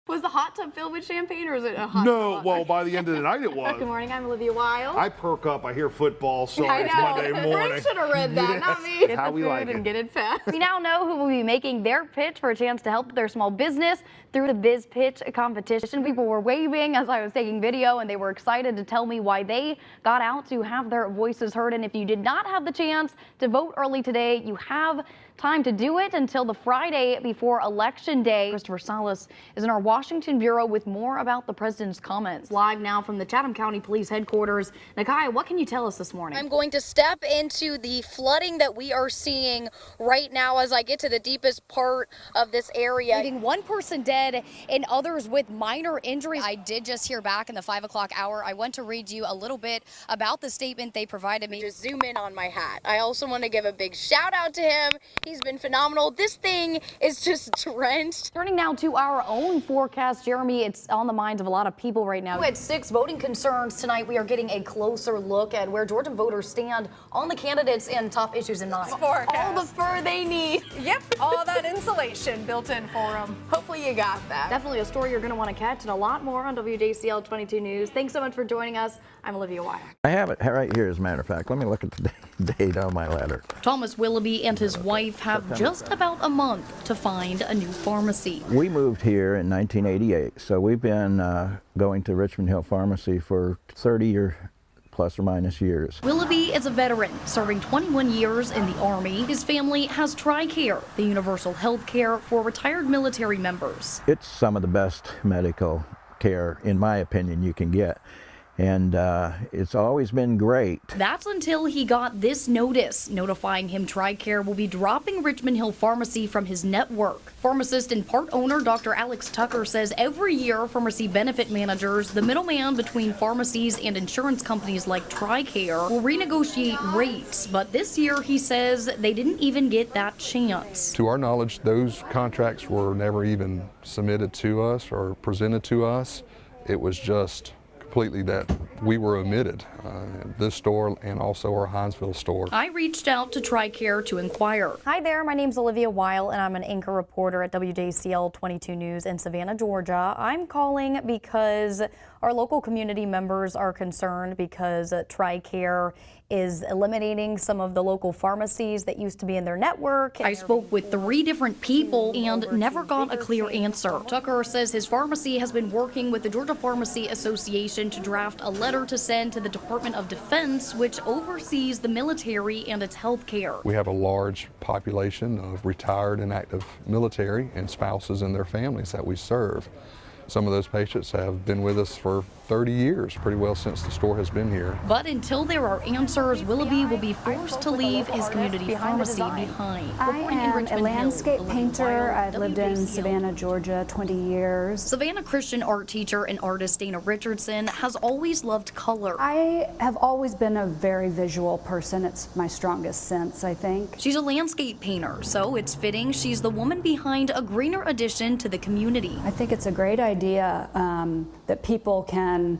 Was the hot tub filled with champagne, or was it a hot No, tub? well, by the end of the night it was. Good morning, I'm Olivia Wile. I perk up, I hear football, so I it's know. Monday morning. Frank should have read that, not me. Get How the we food like and it. get it fast. We now know who will be making their pitch for a chance to help their small business through the Biz Pitch competition. People were waving as I was taking video, and they were excited to tell me why they got out to have their voices heard. And if you did not have the chance to vote early today, you have time to do it until the Friday before Election Day. Christopher Salas is in our Washington bureau with more about the president's comments. Live now from the Chatham County Police Headquarters. Nakai, what can you tell us this morning? I'm going to step into the flooding that we are seeing right now as I get to the deepest part of this area. Leaving one person dead and others with minor injuries. I did just hear back in the 5 o'clock hour. I want to read you a little bit about the statement they provided me. Just zoom in on my hat. I also want to give a big shout out to him. He's been phenomenal. This thing is just drenched. Turning now to our own forecast, Jeremy, it's on the minds of a lot of people right now. At 6 voting concerns tonight, we are getting a closer look at where Georgia voters stand on the candidates and top issues in mind. All the fur they need. Yep, all that insulation built in for them. Hopefully you got that. Definitely a story you're going to want to catch, and a lot more on WJCL 22 News. Thanks so much for joining us. I'm Olivia Wile. I have it right here, as a matter of fact. Let me look at the date on my letter. Thomas Willoughby and his wife have just about a month to find a new pharmacy. We moved here in 1988, so we've been going to Richmond Hill Pharmacy for 30 or plus or minus years. Willoughby is a veteran, serving 21 years in the Army. His family has TRICARE, the universal health care for retired military members. It's some of the best medical care, in my opinion, you can get. And it's always been great. That's until he got this notice notifying him TRICARE will be dropping Richmond Hill Pharmacy from his network. Pharmacist and part owner Dr. Alex Tucker says every year pharmacy benefit managers, the middleman between pharmacies and insurance companies like TRICARE, will renegotiate rates. But this year he says they didn't even get that chance. To our knowledge, those contracts were never even submitted to us or presented to us. It was just completely that we were omitted, this store and also our Hinesville store. I reached out to TRICARE to inquire. Hi there, my name's Olivia Wile, and I'm an anchor reporter at WJCL 22 News in Savannah, Georgia. I'm calling because our local community members are concerned because TRICARE is eliminating some of the local pharmacies that used to be in their network. I spoke with 3 different people and never got a clear answer. Tucker says his pharmacy has been working with the Georgia Pharmacy Association to draft a letter to send to the Department of Defense, which oversees the military and its health care. We have a large population of retired and active military and spouses and their families that we serve. Some of those patients have been with us for 30 years, pretty well since the store has been here. But until there are answers, Willoughby will be forced to leave his community pharmacy behind. I am a landscape painter. I've lived in Savannah, Georgia, 20 years. Savannah Christian art teacher and artist Dana Richardson has always loved color. I have always been a very visual person. It's my strongest sense, I think. She's a landscape painter, so it's fitting she's the woman behind a greener addition to the community. I think it's a great idea that people can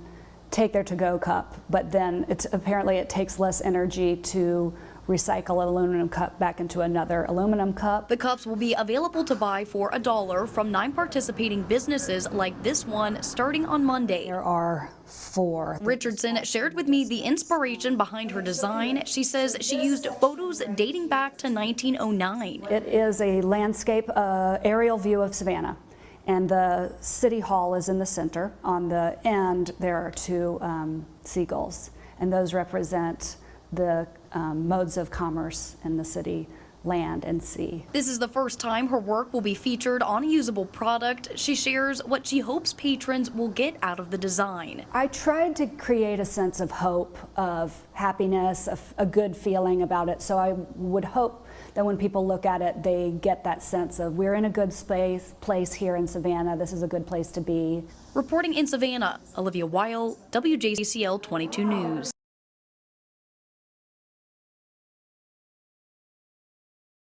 take their to-go cup, but then apparently it takes less energy to recycle an aluminum cup back into another aluminum cup. The cups will be available to buy for $1 from 9 participating businesses like this one starting on Monday. There are 4. Richardson shared with me the inspiration behind her design. She says she used photos dating back to 1909. It is a landscape aerial view of Savannah. And the city hall is in the center. On the end, there are 2 seagulls, and those represent the modes of commerce in the city, land and sea. This is the first time her work will be featured on a usable product. She shares what she hopes patrons will get out of the design. I tried to create a sense of hope, of happiness, of a good feeling about it, so I would hope that when people look at it, they get that sense of we're in a good place here in Savannah. This is a good place to be. Reporting in Savannah, Olivia Wile, WJCL 22 News.